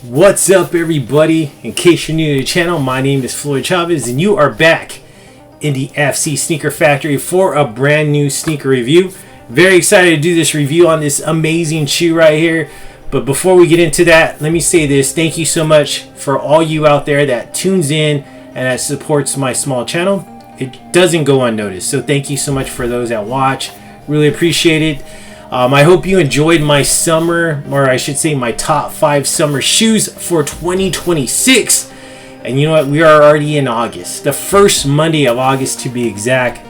What's up, everybody? In case you're new to the channel, my name is Floyd Chavez and you are back in the FC Sneaker Factory for a brand new sneaker review. Very excited to do this review on this amazing shoe right here. But before we get into that, let me say this. Thank you so much for all you out there that tunes in and that supports my small channel. It doesn't go unnoticed. So thank you so much for those that watch. Really appreciate it. I hope you enjoyed my summer, or I should say my top 5 summer shoes for 2026. And you know what? We are already in August. The first Monday of August to be exact.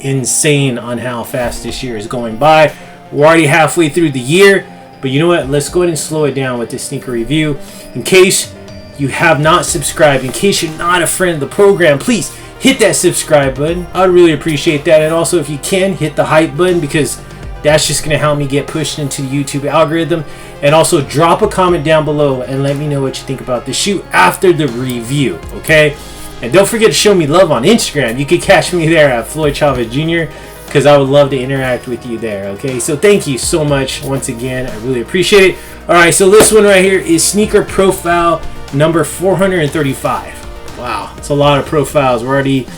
Insane on how fast this year is going by. We're already halfway through the year. But you know what? Let's go ahead and slow it down with this sneaker review. In case you have not subscribed, in case you're not a friend of the program, please hit that subscribe button. I'd really appreciate that. And also, if you can, hit the hype button, because that's just going to help me get pushed into the YouTube algorithm. And also drop a comment down below and let me know what you think about the shoe after the review, okay? And don't forget to show me love on Instagram. You can catch me there at Floyd Chavez Jr. because I would love to interact with you there, okay? So thank you so much once again. I really appreciate it. All right, so this one right here is Sneaker Profile number 435. Wow, it's a lot of profiles. We're already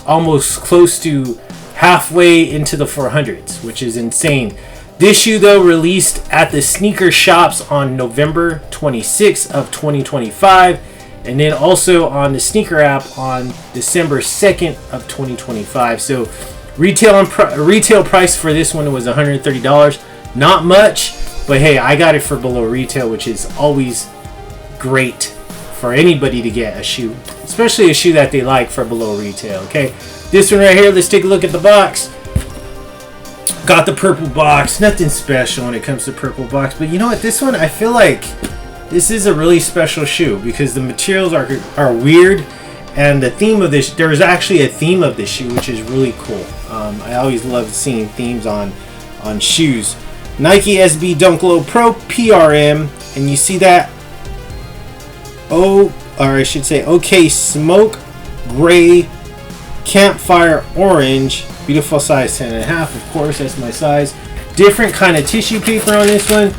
almost close to halfway into the 400s, which is insane. This shoe, though, released at the sneaker shops on November 26th of 2025, and then also on the sneaker app on December 2nd of 2025. So retail price for this one was $130. Not much, but hey, I got it for below retail, which is always great for anybody to get a shoe, especially a shoe that they like, for below retail. Okay, this one right here, let's take a look at the box. Got the purple box. Nothing special when it comes to purple box, but you know what, this one, I feel like this is a really special shoe because the materials are weird, and the theme of this, there's actually a theme of this shoe, which is really cool. I always love seeing themes on shoes. Nike SB Dunk Low Pro PRM, and you see that OK Smoke Gray Campfire Orange, beautiful size 10.5. Of course, that's my size. Different kind of tissue paper on this one.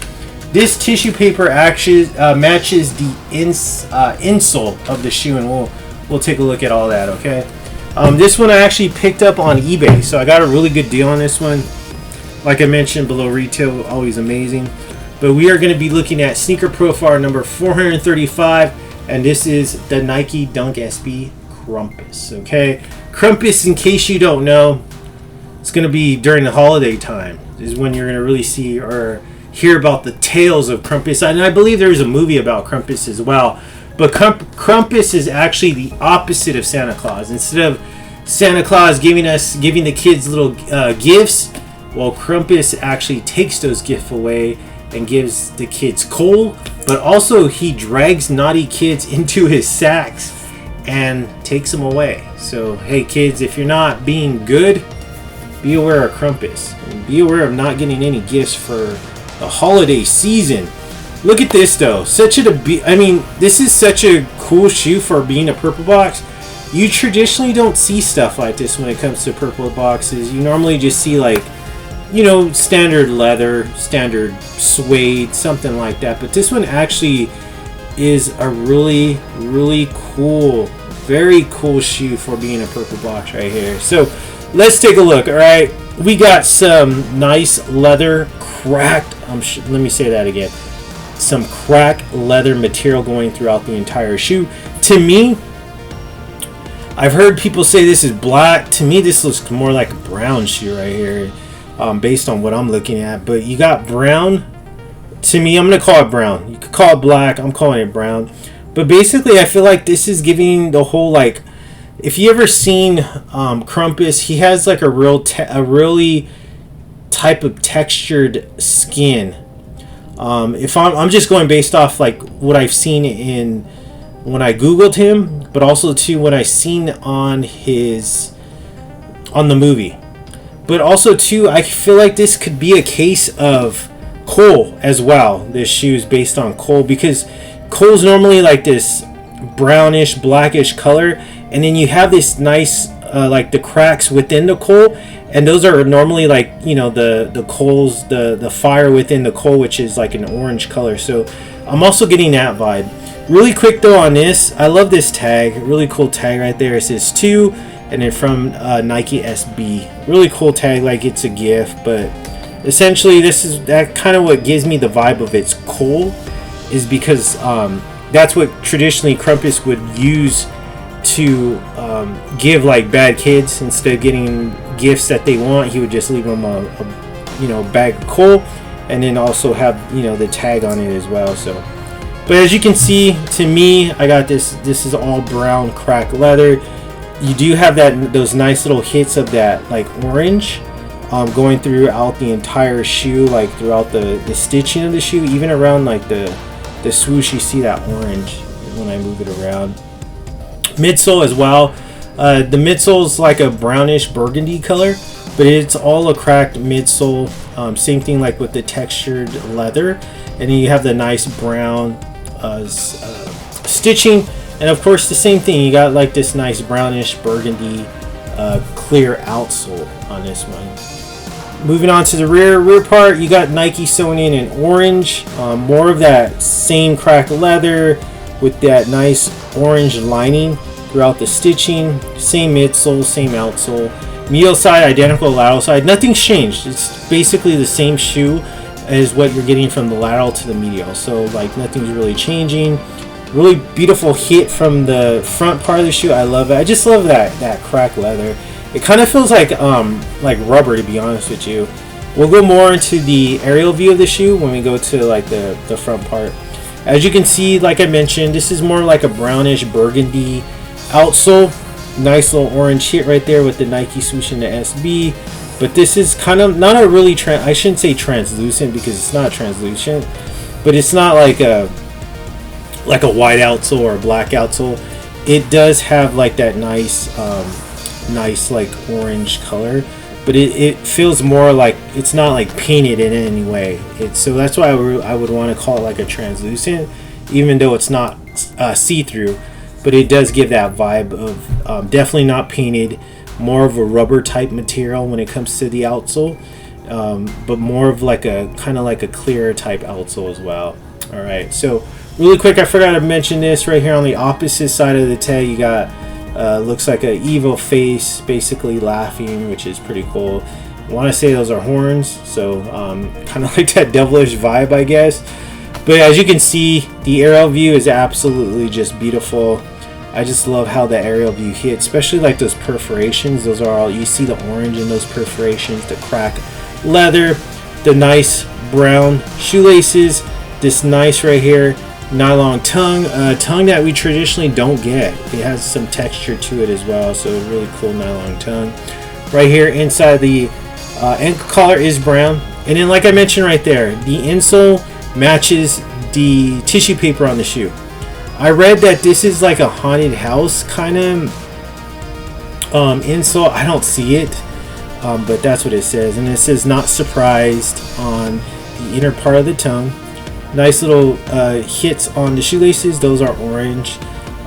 This tissue paper actually matches the insole of the shoe, and we'll take a look at all that. Okay, this one I actually picked up on eBay, so I got a really good deal on this one. Like I mentioned, below retail, always amazing. But we are going to be looking at Sneaker Profile number 435, and this is the Nike Dunk SB Krampus. Okay, Krampus, in case you don't know, it's going to be during the holiday time. This is when you're going to really see or hear about the tales of Krampus. And I believe there's a movie about Krampus as well. But Krampus is actually the opposite of Santa Claus. Instead of Santa Claus giving the kids little gifts, well, Krampus actually takes those gifts away and gives the kids coal, but also he drags naughty kids into his sacks and takes them away. So hey kids, if you're not being good, be aware of Krampus, and be aware of not getting any gifts for the holiday season. Look at this though, this is such a cool shoe for being a purple box. You traditionally don't see stuff like this when it comes to purple boxes. You normally just see, like, you know, standard leather, standard suede, something like that. But this one actually is a really, really cool, very cool shoe for being a purple box right here. So let's take a look. All right, we got some nice leather cracked. Let me say that again. Some cracked leather material going throughout the entire shoe. To me, I've heard people say this is black. To me, this looks more like a brown shoe right here. Based on what I'm looking at, but you got brown. To me, I'm gonna call it brown. You could call it black, I'm calling it brown. But basically, I feel like this is giving the whole, like, if you ever seen Krampus, he has like a really type of textured skin. If I'm just going based off like what I've seen when I googled him, but also too what I seen on the movie. But also too, I feel like this could be a case of coal as well. This shoe is based on coal, because coal's normally like this brownish, blackish color, and then you have this nice like the cracks within the coal, and those are normally like, you know, the coals, the fire within the coal, which is like an orange color. So I'm also getting that vibe. Really quick though on this, I love this tag. Really cool tag right there. It says 2, and then from Nike SB. Really cool tag, like it's a gift. But essentially, this is that kind of what gives me the vibe of it's cool, is because that's what traditionally Krampus would use to give like bad kids. Instead of getting gifts that they want, he would just leave them a bag of coal, and then also have the tag on it as well. So, but as you can see, to me, I got this is all brown cracked leather. You do have those nice little hits of that like orange going throughout the entire shoe, like throughout the stitching of the shoe, even around like the swoosh. You see that orange when I move it around. Midsole as well. The midsole's like a brownish burgundy color, but it's all a cracked midsole. Same thing like with the textured leather, and then you have the nice brown stitching, and of course the same thing. You got like this nice brownish burgundy clear outsole on this one. Moving on to the rear part, you got Nike sewn in orange, more of that same cracked leather with that nice orange lining throughout the stitching. Same midsole, same outsole. Medial side identical, lateral side, nothing's changed. It's basically the same shoe as what you're getting from the lateral to the medial, so like nothing's really changing. Really beautiful hit from the front part of the shoe. I love it. I just love that cracked leather. It kind of feels like rubber, to be honest with you. We'll go more into the aerial view of the shoe when we go to like the front part. As you can see, like I mentioned, this is more like a brownish burgundy outsole. Nice little orange hit right there with the Nike swoosh and the SB. But this is kind of not a really I shouldn't say translucent, because it's not translucent, but it's not like a white outsole or a black outsole. It does have like that nice like orange color, but it feels more like it's not like painted in any way. So that's why I would want to call it like a translucent, even though it's not see-through. But it does give that vibe of definitely not painted, more of a rubber type material when it comes to the outsole, but more of like a kind of like a clear type outsole as well. All right, so really quick, I forgot to mention this right here on the opposite side of the tag. You got looks like a evil face, basically laughing, which is pretty cool. I want to say those are horns, so kind of like that devilish vibe, I guess. But as you can see, the aerial view is absolutely just beautiful. I just love how the aerial view hits, especially like those perforations. Those are all, you see the orange in those perforations, the cracked leather, the nice brown shoelaces, this nice right here nylon tongue that we traditionally don't get. It has some texture to it as well, so a really cool nylon tongue. Right here inside the ankle collar is brown, and then like I mentioned right there, the insole matches the tissue paper on the shoe. I read that this is like a haunted house kind of insole. I don't see it, but that's what it says. And it says not surprised on the inner part of the tongue. Nice little hits on the shoelaces. Those are orange.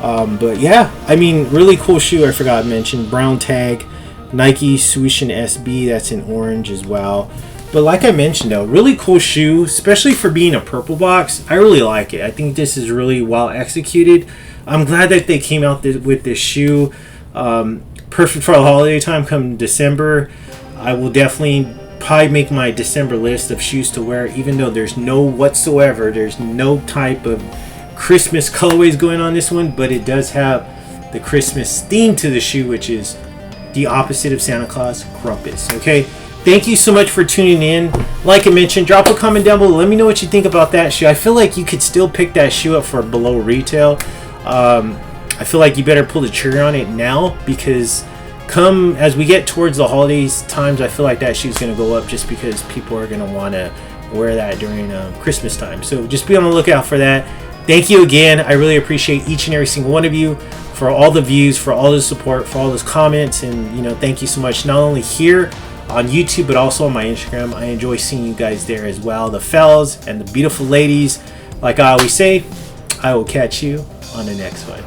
But yeah, I mean, really cool shoe. I forgot to mention brown tag, Nike swoosh and SB. That's in orange as well. But like I mentioned though, really cool shoe, especially for being a purple box. I really like it. I think this is really well executed. I'm glad that they came out with this shoe. Perfect for a holiday time come December. I will definitely probably make my December list of shoes to wear, even though there's no type of Christmas colorways going on this one, but it does have the Christmas theme to the shoe, which is the opposite of Santa Claus, Krampus. Okay. Thank you so much for tuning in. Like I mentioned, drop a comment down below. Let me know what you think about that shoe. I feel like you could still pick that shoe up for below retail. I feel like you better pull the trigger on it now, because come as we get towards the holidays times, I feel like that shoe's going to go up, just because people are going to want to wear that during Christmas time. So just be on the lookout for that. Thank you again. I really appreciate each and every single one of you for all the views, for all the support, for all those comments, and thank you so much, not only here on YouTube, but also on my Instagram. I enjoy seeing you guys there as well, the fellas and the beautiful ladies. Like I always say, I will catch you on the next one.